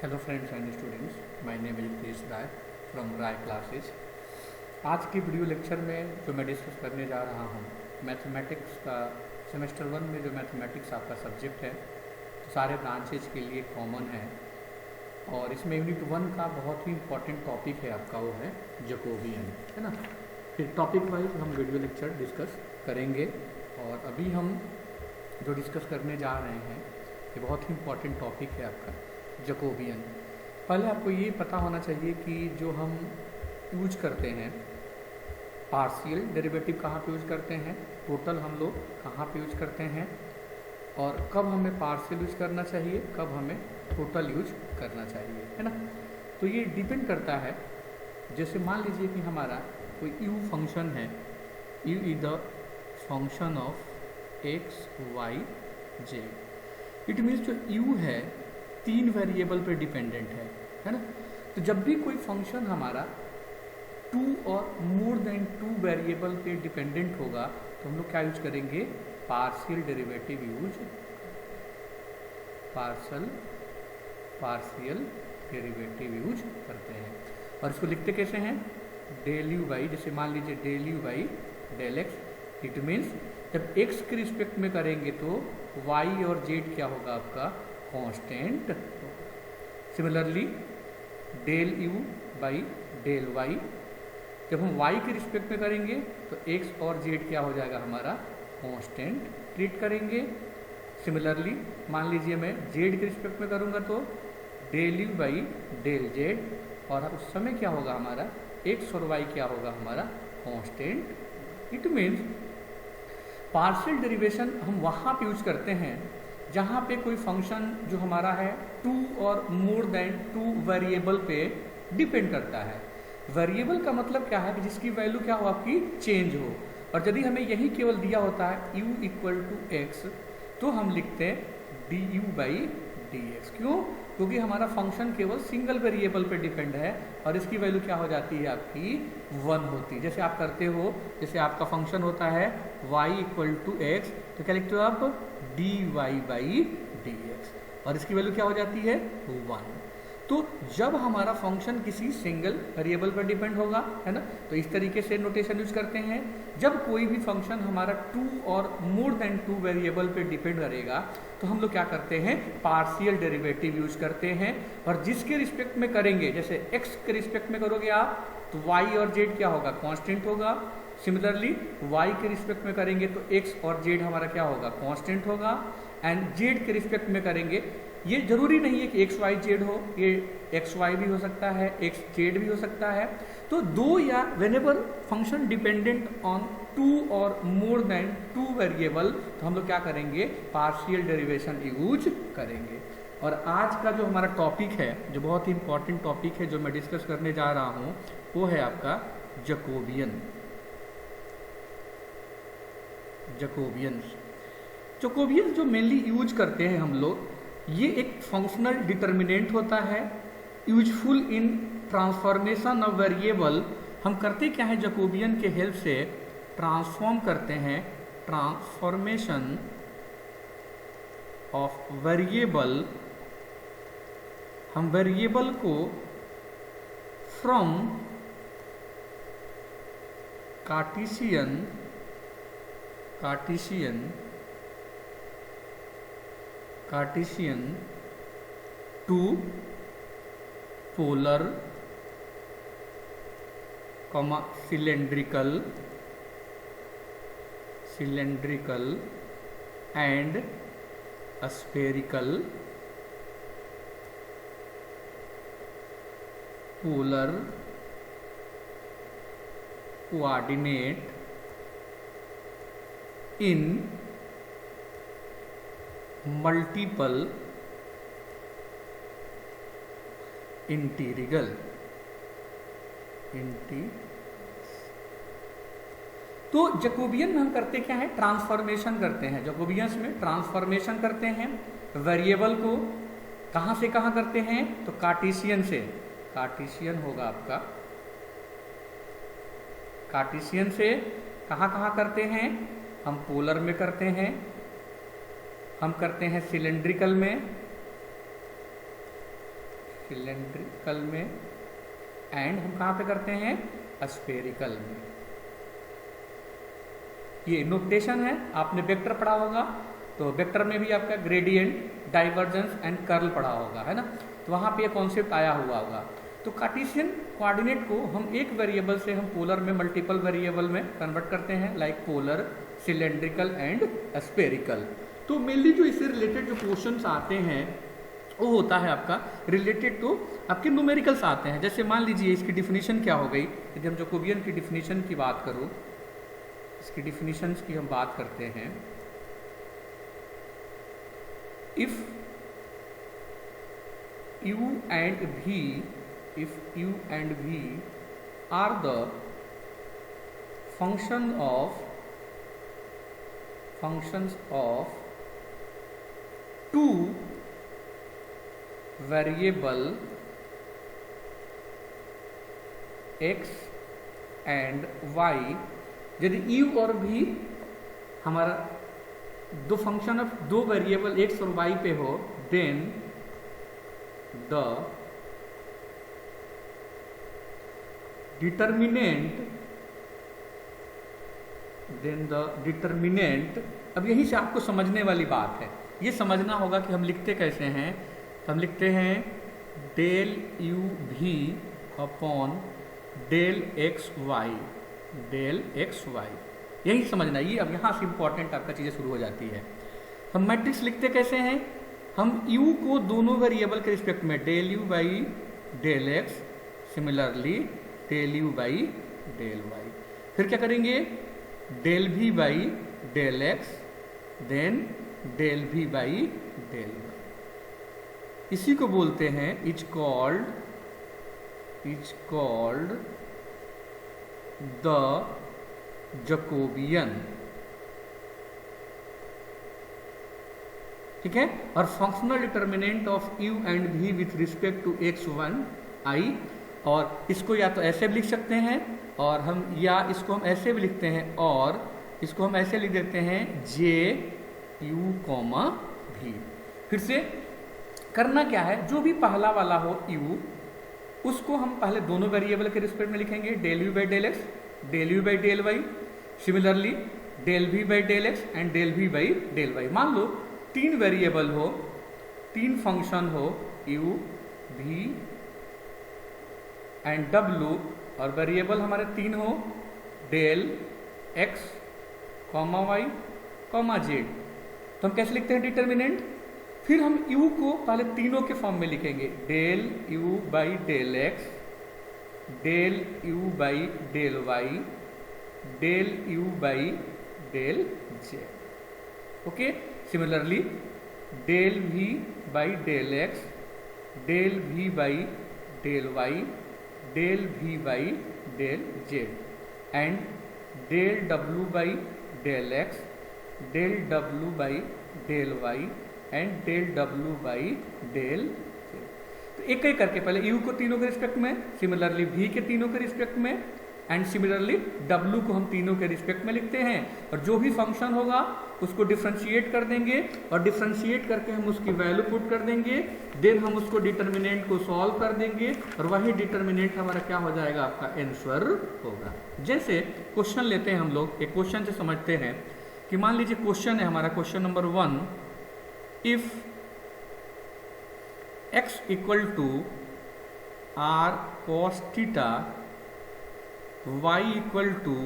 Hello friends and students, my name is Ritesh Rai from Rai classes. आज की video lecture में जो मैं डिस्कस करने जा रहा हूँ, मैथमेटिक्स का सेमेस्टर 1 में जो मैथमेटिक्स आपका सब्जेक्ट है, तो सारे ब्रांचेज के लिए कॉमन है। और इसमें यूनिट 1 का बहुत ही इंपॉर्टेंट टॉपिक है आपका, वो है जैकोबियन, है ना। फिर टॉपिक वाइज हम वीडियो लेक्चर डिस्कस करेंगे। और अभी हम जो डिस्कस करने जा रहे हैं, ये बहुत ही इंपॉर्टेंट टॉपिक है आपका जैकोबियन। पहले आपको ये पता होना चाहिए कि जो हम यूज करते हैं पार्शियल डेरिवेटिव कहाँ पे यूज करते हैं, टोटल हम लोग कहाँ पे यूज करते हैं, और कब हमें पार्शियल यूज करना चाहिए, कब हमें टोटल यूज करना चाहिए, है ना। तो ये डिपेंड करता है। जैसे मान लीजिए कि हमारा कोई यू फंक्शन है, u is the function of x y z. It means जो यू है 3 वेरिएबल पे डिपेंडेंट है ना। तो जब भी कोई फंक्शन हमारा 2 और मोर देन 2 वेरिएबल पे डिपेंडेंट होगा, तो हम लोग क्या यूज करेंगे, partial derivative use, partial derivative use करते हैं। और इसको लिखते कैसे हैं, डेल यू बाई, जैसे मान लीजिए del u by del x. It means जब एक्स के रिस्पेक्ट में करेंगे तो वाई और जेड क्या होगा आपका, constant. Similarly del u by del y, जब हम y के रिस्पेक्ट में करेंगे तो x और z क्या हो जाएगा हमारा, कांस्टेंट ट्रीट करेंगे। सिमिलरली मान लीजिए मैं z के रिस्पेक्ट में करूंगा तो del u by del z, और उस समय क्या होगा हमारा, x और y क्या होगा हमारा, constant. It means partial derivation हम वहाँ पे यूज करते हैं जहाँ पे कोई फंक्शन जो हमारा है 2 और मोर देन 2 वेरिएबल पे डिपेंड करता है। वेरिएबल का मतलब क्या है कि जिसकी वैल्यू क्या हो, आपकी चेंज हो। और यदि हमें यही केवल दिया होता है u इक्वल टू एक्स, तो हम लिखते हैं D you by d x. क्यों, क्योंकि हमारा फंक्शन केवल सिंगल वेरिएबल पे डिपेंड है और इसकी वैल्यू क्या हो जाती है, आपकी 1 होती है। जैसे आप करते हो, जैसे आपका फंक्शन होता है y इक्वल टू एक्स, तो क्या लिखते हो आप, d y by d x, और इसकी वैल्यू क्या हो जाती है, 1। तो जब हमारा फंक्शन किसी सिंगल वेरिएबल पर डिपेंड होगा, है ना, तो इस तरीके से नोटेशन यूज करते हैं। जब कोई भी फंक्शन हमारा 2 और मोर देन 2 वेरिएबल पे डिपेंड करेगा, तो हम लोग क्या करते हैं, पार्शियल डेरिवेटिव यूज करते हैं। और जिसके रिस्पेक्ट में करेंगे, जैसे x के रिस्पेक्ट में करोगे आप, तो y और z क्या होगा, कांस्टेंट होगा। सिमिलरली y के रिस्पेक्ट में करेंगे तो x और z हमारा क्या होगा, कांस्टेंट होगा। एंड z के रिस्पेक्ट में करेंगे, ये जरूरी नहीं है कि एक्स वाई जेड हो, ये एक्स वाई भी हो सकता है, एक्स जेड भी हो सकता है। तो 2 या वेनेवर फंक्शन डिपेंडेंट ऑन 2 और मोर देन 2 वेरिएबल, तो हम लोग क्या करेंगे, पार्शियल डेरिवेशन यूज करेंगे। और आज का जो हमारा टॉपिक है, जो बहुत ही इंपॉर्टेंट टॉपिक है, जो मैं डिस्कस करने जा रहा हूँ, वो है आपका जैकोबियन। जैकोबियन जो मेनली यूज करते हैं हम लोग, ये एक फंक्शनल डिटर्मिनेंट होता है, useful in transformation of variable. हम करते क्या है, जैकोबियन के हेल्प से ट्रांसफॉर्म करते हैं, ट्रांसफॉर्मेशन ऑफ वेरिएबल। हम वेरिएबल को from Cartesian to polar, cylindrical and spherical, polar coordinate in multiple integral. तो जैकोबियन में हम करते क्या है, ट्रांसफॉर्मेशन करते हैं। जैकोबियंस में ट्रांसफॉर्मेशन करते हैं वेरिएबल को, कहाँ से कहाँ करते हैं, तो कार्टेशियन से। कार्टेशियन होगा आपका, कार्टेशियन से कहाँ कहाँ करते हैं, हम पोलर में करते हैं, हम करते हैं सिलेंड्रिकल में, सिलेंड्रिकल में, एंड हम कहाँ पे करते हैं, स्फेरिकल में। ये नोटेशन है, आपने वेक्टर पढ़ा होगा, तो वेक्टर में भी आपका ग्रेडियंट, डाइवर्जेंस एंड कर्ल पढ़ा होगा, है ना, तो वहाँ पे ये कॉन्सेप्ट आया हुआ होगा। तो कार्टेशियन कोऑर्डिनेट को हम एक वेरिएबल से हम पोलर में मल्टीपल वेरिएबल में कन्वर्ट करते हैं, like polar, cylindrical and spherical. तो मेनली जो इससे रिलेटेड जो क्वेश्चंस आते हैं वो होता है आपका रिलेटेड टू आपके न्यूमेरिकल्स आते हैं। जैसे मान लीजिए इसकी डिफिनीशन क्या हो गई, यदि हम जैकोबियन की डिफिनीशन की बात करूँ, इसकी डिफिनीशंस की हम बात करते हैं, if u and v, if u and v are the functions of two variable x and y, यदि u और v हमारा दो फंक्शन ऑफ दो वेरिएबल x और y पे हो, देन द डिटर्मिनेंट, अब यहीं से आपको समझने वाली बात है, ये समझना होगा कि हम लिखते कैसे हैं। तो हम लिखते हैं डेल यू भी upon del x y, del x y, यही समझना। ये अब यहाँ से इंपॉर्टेंट आपका चीज़ें शुरू हो जाती है। हम मैट्रिक्स लिखते कैसे हैं, हम u को दोनों वेरिएबल के रिस्पेक्ट में del u by del x, similarly del u by del y, फिर क्या करेंगे del v by del x, then del v by del y. इसी को बोलते हैं इज कॉल्ड द जैकोबियन, ठीक है। और functional determinant of u and v with respect to x1 i, और इसको या तो ऐसे भी लिख सकते हैं और हम, या इसको हम ऐसे भी लिखते हैं, और इसको हम ऐसे लिख देते हैं j u कॉमा v। फिर से करना क्या है, जो भी पहला वाला हो u, उसको हम पहले दोनों वेरिएबल के रिस्पेक्ट में लिखेंगे, del u by del x, del u by del y, similarly del v by del x and del v by del y. मान लो तीन वेरिएबल हो, तीन फंक्शन हो u, v एंड w, और वेरिएबल हमारे तीन हो del x, comma y, comma z. तो हम कैसे लिखते हैं डिटर्मिनेंट, फिर हम u को पहले तीनों के फॉर्म में लिखेंगे, del u by del x, del u by del y, del u by del z. Okay, similarly del v by del x, del v by del y, del v by del z, and del w by del x, del w by del y and del w by del z. तो एक एक करके पहले u को तीनों के respect में, similarly v के तीनों के रिस्पेक्ट में, एंड सिमिलरली w को हम तीनों के रिस्पेक्ट में लिखते हैं, और जो भी फंक्शन होगा उसको डिफ्रेंशिएट कर देंगे, और डिफ्रेंशिएट करके हम उसकी वैल्यू पुट कर देंगे, देन हम उसको डिटर्मिनेंट को सॉल्व कर देंगे, और वही डिटर्मिनेंट हमारा क्या हो जाएगा, आपका आंसर होगा। जैसे क्वेश्चन लेते हैं हम लोग, एक क्वेश्चन से समझते हैं कि मान लीजिए क्वेश्चन है हमारा, question number 1, if x equal to r cos theta, y equal to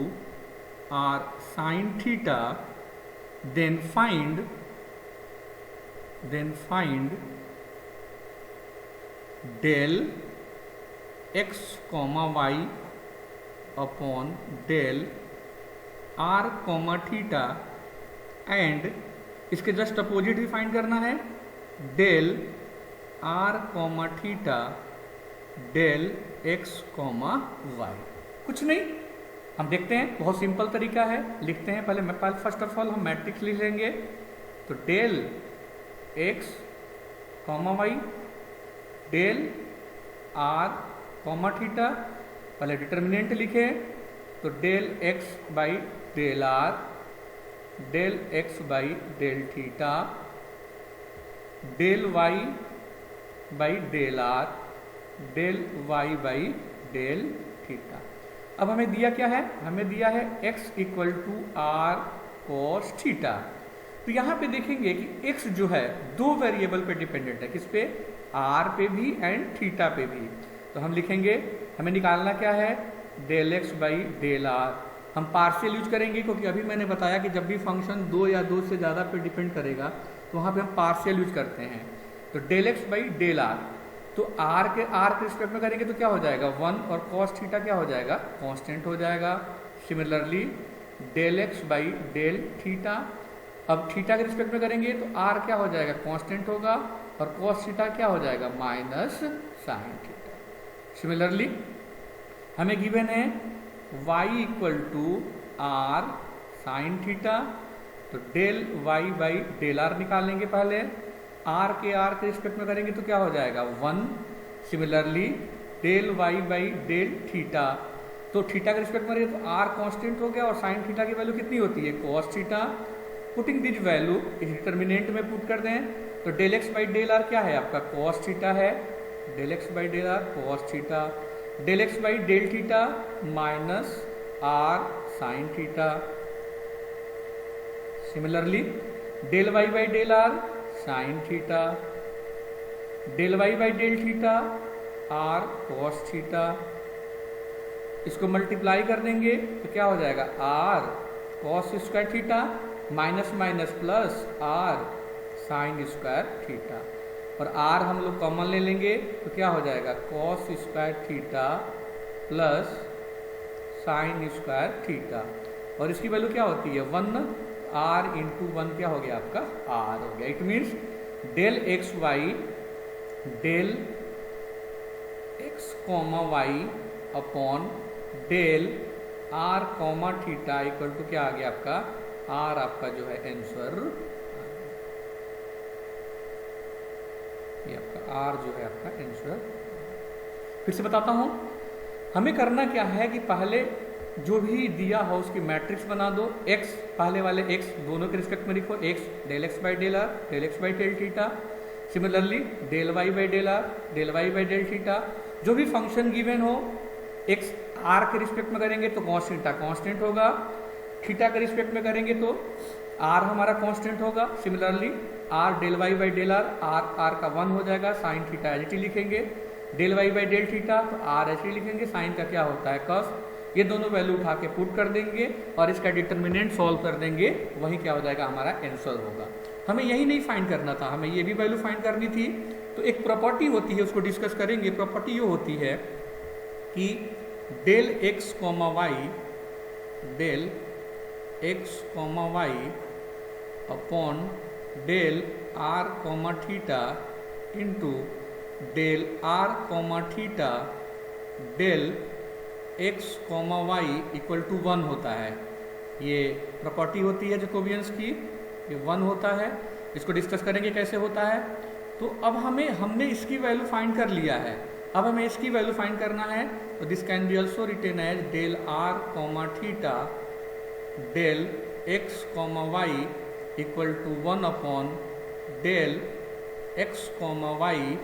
r sin theta, then find del x comma y upon del r comma theta, and इसके जस्ट अपोजिट भी फाइंड करना है, del r comma theta, del x comma y। कुछ नहीं, हम देखते हैं, बहुत सिंपल तरीका है, लिखते हैं पहले फर्स्ट ऑफ ऑल हम मैट्रिक्स लिख लेंगे, तो del x comma y, del r comma theta, पहले डिटर्मिनेंट लिखे, तो del x by del r, del x by del theta, del y by del r, del y by del theta. अब हमें दिया क्या है, हमें दिया है x equal to r cos theta. तो यहाँ पे देखेंगे कि x जो है दो वेरिएबल पे डिपेंडेंट है, किस पे, r पे भी एंड थीटा पे भी। तो हम लिखेंगे, हमें निकालना क्या है, del x by del r. हम पार्शियल यूज करेंगे क्योंकि अभी मैंने बताया कि जब भी फंक्शन दो या दो से ज़्यादा पे डिपेंड करेगा तो वहाँ पे हम पार्शियल यूज करते हैं। तो del x by del r, तो आर के रिस्पेक्ट में करेंगे तो क्या हो जाएगा 1, और कॉस थीटा क्या हो जाएगा, कांस्टेंट हो जाएगा। Similarly del x by del theta, अब थीटा के रिस्पेक्ट में करेंगे तो आर क्या हो जाएगा, कांस्टेंट होगा, और कॉस थीटा क्या हो जाएगा, माइनस साइन थीटा। सिमिलरली हमें गिवन है y equal to r sine theta, तो del y by del r निकालेंगे पहले, r के रिस्पेक्ट में करेंगे तो क्या हो जाएगा 1। Similarly del y by del theta, तो थीटा के रिस्पेक्ट में करेंगे तो r कांस्टेंट हो गया, और साइन थीटा की वैल्यू कितनी होती है, cos theta. Putting this value इस डिटर्मिनेंट में पुट कर दें तो del x by del r क्या है आपका, cos थीटा है, del x by del r cos theta, del x by del theta minus r sine theta. Similarly del y by del r sine theta, del y by del theta r cos theta. इसको multiply कर देंगे तो क्या हो जाएगा, r cos square theta minus minus plus r sine square theta, और r हम लोग कॉमन ले लेंगे तो क्या हो जाएगा, cos square theta plus sine square theta, और इसकी वैल्यू क्या होती है 1, आर इंटू 1 क्या हो गया आपका, आर हो गया। It means del x y del x comma y upon del r comma theta equal to क्या आ गया आपका, आर आपका जो है आंसर, ये आपका आर जो है आपका आंसर। फिर से बताता हूं, हमें करना क्या है कि पहले जो भी दिया हो उसकी मैट्रिक्स बना दो, x पहले वाले x दोनों के रिस्पेक्ट में लिखो, x del x by del r, del x by del theta. Similarly del y by del r, del y by del theta. जो भी फंक्शन गिवन हो x r के रिस्पेक्ट में करेंगे तो कॉस थीटा कांस्टेंट होगा, थीटा के respect में करेंगे तो r हमारा कांस्टेंट होगा। Similarly r del y by del r, r का 1 हो जाएगा, साइन थीटा एच टी लिखेंगे, del y by del theta तो r एच टी लिखेंगे, साइन का क्या होता है cos। ये दोनों वैल्यू उठा के पुट कर देंगे और इसका डिटर्मिनेंट सॉल्व कर देंगे, वही क्या हो जाएगा हमारा आंसर होगा। हमें यही नहीं फाइंड करना था, हमें ये भी वैल्यू फाइंड करनी थी। तो एक प्रॉपर्टी होती है, उसको डिस्कस करेंगे। प्रॉपर्टी ये होती है कि del x comma y, del x comma y upon del r comma theta into del r comma theta del x comma y equal to 1 होता है। ये प्रॉपर्टी होती है जैकोबियंस की, ये 1 होता है। इसको डिस्कस करेंगे कैसे होता है। तो अब हमने इसकी वैल्यू फाइंड कर लिया है, अब हमें इसकी वैल्यू फाइंड करना है। तो this can be also written as del r comma theta del x comma y equal to 1 upon del x comma y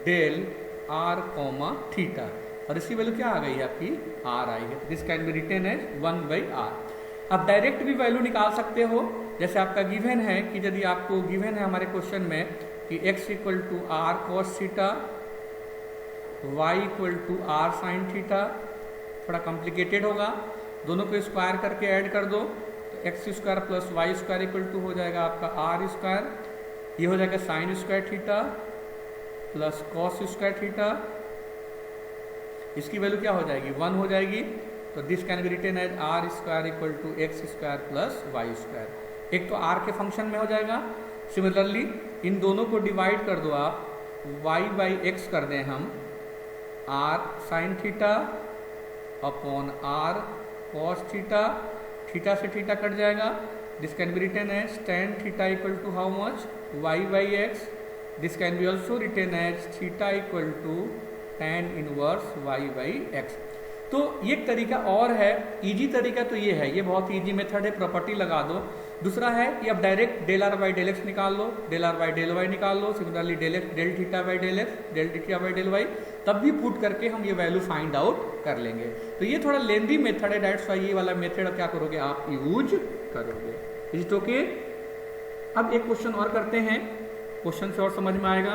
del r comma theta, और इसकी वैल्यू क्या आ गई है आपकी, आर आई है। This can be written as 1 by r. आप direct भी वैल्यू निकाल सकते हो, जैसे आपका गिवन है कि यदि आपको गिवन है हमारे क्वेश्चन में कि x equal to r cos theta, y equal to r sine theta, थोड़ा कॉम्प्लिकेटेड होगा, दोनों को स्क्वायर करके ऐड कर दो तो x square plus y square equal to हो जाएगा आपका आर स्क्वायर, ये हो जाएगा sine square theta plus cos square theta, इसकी वैल्यू क्या हो जाएगी 1 हो जाएगी। तो this can be written as r square equal to x square plus y square. एक तो आर के फंक्शन में हो जाएगा। सिमिलरली इन दोनों को डिवाइड कर दो आप, वाई बाई एक्स कर दें हम, r sine theta upon r cos theta, theta से थीटा कट जाएगा। This can be written as tan theta equal to how much, y by x. This can be also written as theta equal to tan inverse y by x. तो ये तरीका और है, easy तरीका तो ये है, ये बहुत इजी मेथड है, प्रॉपर्टी लगा दो दूसरा है कि अब direct del r by del x निकाल लो, del r by del y निकाल लो, similarly del x del theta by del x del theta by del y, तब भी पुट करके हम ये वैल्यू फाइंड आउट कर लेंगे। तो ये थोड़ा लेंदी मेथड है, दैट्स व्हाई ये वाला मेथड क्या करोगे आप यूज करोगे। Is it okay? अब एक क्वेश्चन और करते हैं, क्वेश्चन से और समझ में आएगा।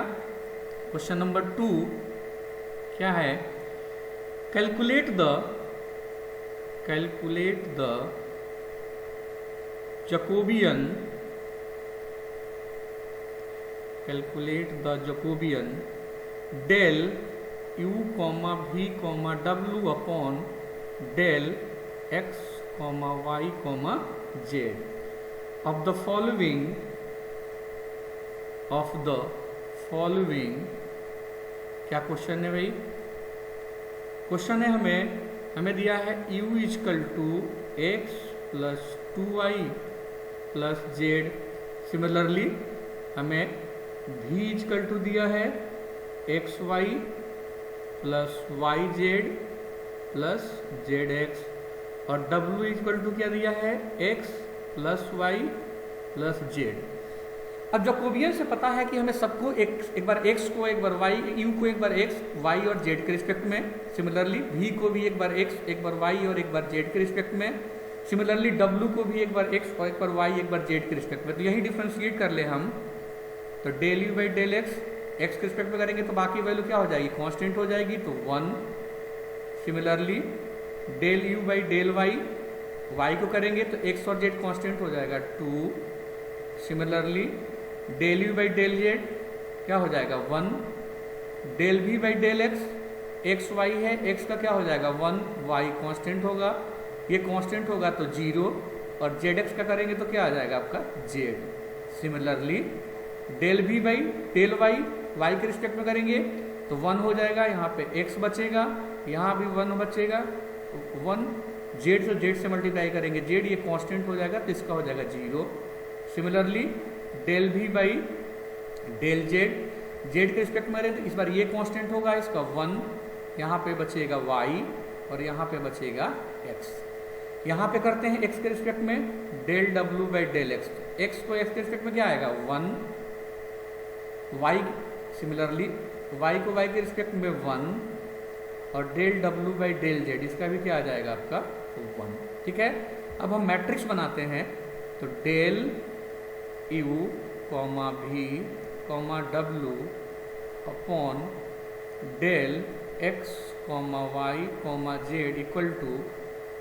क्वेश्चन नंबर 2 क्या है? Calculate the Jacobian del u, v, w upon del x, y, z of the following क्या क्वेश्चन है भाई? क्वेश्चन है हमें दिया है u equal to x plus 2y plus z. Similarly हमें v इजकल टू दिया है x y plus y z plus z x, और w इजकल टू क्या दिया है x plus y plus z. अब जैकोबियन से पता है कि हमें सबको एक बार x को एक बार y, u को एक बार x, y और z के रिस्पेक्ट में, सिमिलरली v को भी एक बार x एक बार y और एक बार z के रिस्पेक्ट में, सिमिलरली w को भी एक बार x और एक बार y एक बार z के रिस्पेक्ट में। तो यही डिफ्रेंशिएट कर ले हम, तो del u by del x x के रिस्पेक्ट में करेंगे तो बाकी वैल्यू क्या हो जाएगी? कांस्टेंट हो जाएगी, तो 1। Similarly del u by del y y को करेंगे तो x और z कांस्टेंट हो जाएगा 2। Similarly del u by del z क्या हो जाएगा? 1। Del v by del x x y है, x का क्या हो जाएगा? 1, y कांस्टेंट होगा, ये कांस्टेंट होगा तो 0, और जेड एक्स का करेंगे तो क्या आ जाएगा आपका? z। Similarly del v by del y y के रिस्पेक्ट में करेंगे तो 1 हो जाएगा, यहाँ पे x बचेगा, यहाँ भी 1 बचेगा, 1 जेड से जेड से मल्टीप्लाई करेंगे जेड, ये कांस्टेंट हो जाएगा तो इसका हो जाएगा 0। Similarly del v by del z z के रिस्पेक्ट में रहे तो इस बार ये कांस्टेंट होगा, इसका 1, यहाँ पे बचेगा y और यहाँ पे बचेगा x। यहाँ पे करते हैं x के रिस्पेक्ट में del w by del x, x को x के रिस्पेक्ट में क्या आएगा? 1, y सिमिलरली y को y के रिस्पेक्ट में 1, और del w by del z इसका भी क्या आ जाएगा आपका? 1। ठीक है, अब हम मैट्रिक्स बनाते हैं, तो del u, v, w upon del x, y, z equal to,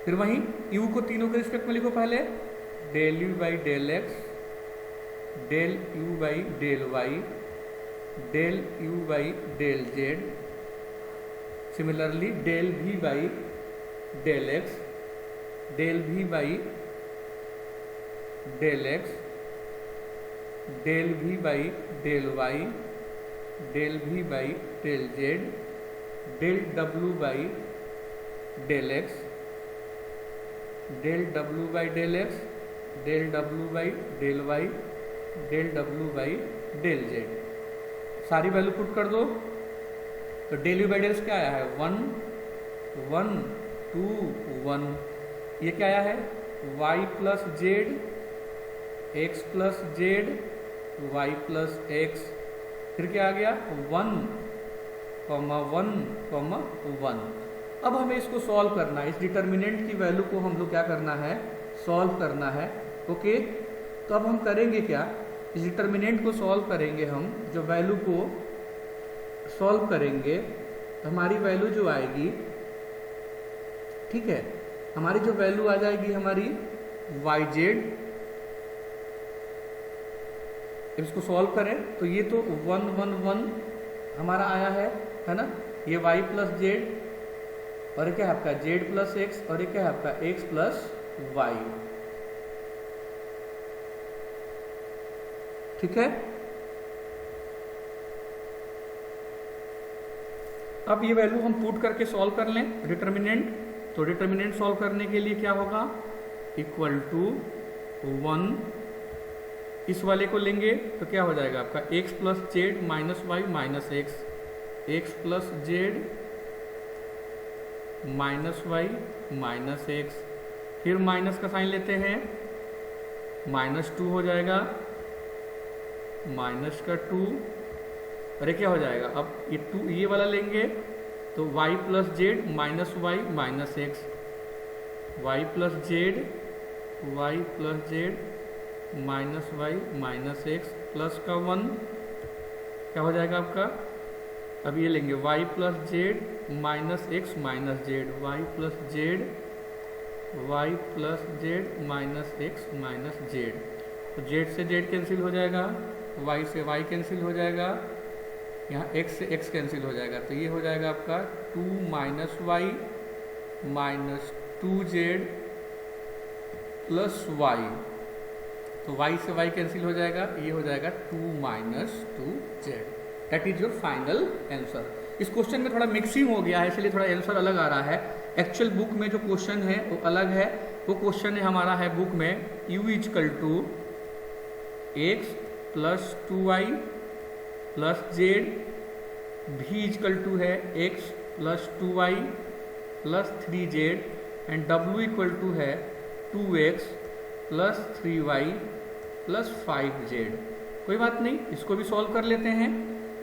फिर वहीं u को तीनों के रिस्पेक्ट में लिखो पहले, del u by del x, del u by del y, del u by del z, similarly del v by del x, del v by del x, del v by del y, del v by del z, del w by del x, del w by del x, del w by del y, del w by del z। सारी value put कर दो, तो del u by del क्या आया है? 1, 1, 2, 1। ये क्या आया है? y plus z, x plus z, Y plus x, फिर क्या आ गया? 1, 1, 1। अब हमें इसको सॉल्व करना है, इस डिटर्मिनेंट की वैल्यू को हम लोग क्या करना है? सॉल्व करना है। ओके, तो अब हम करेंगे क्या? इस डिटर्मिनेंट को सॉल्व करेंगे हम, जो वैल्यू को सॉल्व करेंगे हमारी वैल्यू जो आएगी, ठीक है, हमारी जो वैल्यू आ जाएगी हमारी वाई जेड, इसको सॉल्व करें तो ये तो 1, 1, 1 हमारा आया है ना, ये y प्लस जेड, और ये क्या है आपका z प्लस एक्स, और ये क्या है आपका x प्लस वाई। ठीक है, अब ये वैल्यू हम पुट करके सॉल्व कर लें डिटर्मिनेंट, तो डिटर्मिनेंट सॉल्व करने के लिए क्या होगा? इक्वल टू 1, इस वाले को लेंगे तो क्या हो जाएगा आपका? x plus Z minus y minus x, x plus Z minus y minus x, फिर माइनस का साइन लेते हैं, -2 हो जाएगा, माइनस का 2, अरे क्या हो जाएगा, अब ये 2 ये वाला लेंगे तो y plus Z minus y minus x, y plus Z minus y minus x plus का 1 क्या हो जाएगा आपका। अब ये लेंगे y plus Z minus X minus Z, Y plus Z minus X minus Z, तो जेड से जेड कैंसिल हो जाएगा, y से y कैंसिल हो जाएगा, यहाँ x से x कैंसिल हो जाएगा, तो ये हो जाएगा आपका 2 minus y minus 2z plus y, तो y से y कैंसिल हो जाएगा, ये हो जाएगा 2 minus 2z। That is your final answer. इस क्वेश्चन में थोड़ा मिक्सिंग हो गया है, इसलिए थोड़ा आंसर अलग आ रहा है। एक्चुअल बुक में जो क्वेश्चन है वो अलग है। वो क्वेश्चन है हमारा है बुक में u equal to x plus 2y plus z, v equal to है x plus 2y plus 3z and w equal to है 2x plus 3y plus 5z। कोई बात नहीं, इसको भी सॉल्व कर लेते हैं।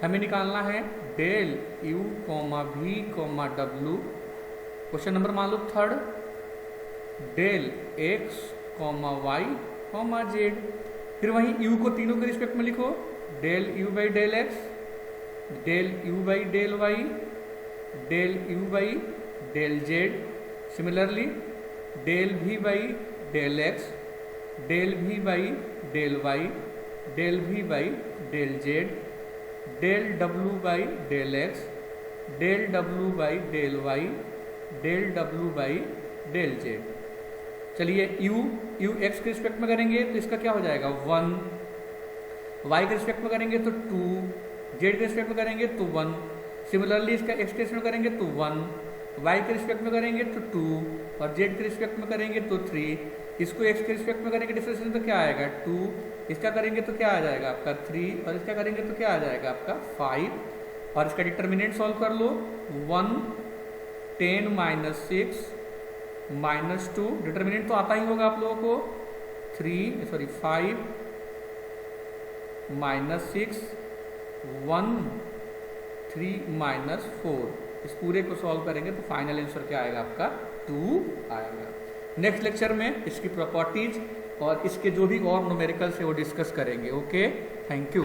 हमें निकालना है del u v w, question number मान लो 3rd, del x y z, फिर वहीं u को तीनों के रिस्पेक्ट में लिखो, del u by del x, del u by del y, del u by del z, similarly del v by del x, del v by del y, del v by del z, del w by del x, del w by del y, del w by del z। चलिए u x के respect में करेंगे तो इसका क्या हो जाएगा 1, y के रिस्पेक्ट में करेंगे तो 2, z के रिस्पेक्ट में करेंगे तो 1, सिमिलरली इसका x के रिस्पेक्ट में करेंगे तो 1, y के रिस्पेक्ट में करेंगे तो 2 और z के रिस्पेक्ट में करेंगे तो 3। इसको x के रिस्पेक्ट में करेंगे डिफरेंशिएशन तो क्या आएगा 2, इसका करेंगे तो क्या आ जाएगा आपका 3 और इसका करेंगे तो क्या आ जाएगा आपका 5। और इसका डिटर्मिनेंट सॉल्व कर लो, 1 10 माइनस 6 माइनस 2, डिटर्मिनेंट तो आता ही होगा आप लोगों को, 5 माइनस 6 1 3 माइनस 4। इस पूरे को सॉल्व करेंगे तो फाइनल आंसर क्या आएगा आपका 2 आएगा। नेक्स्ट लेक्चर में इसकी प्रॉपर्टीज और इसके जो भी और न्यूमेरिकल्स है वो डिस्कस करेंगे। Okay, thank you.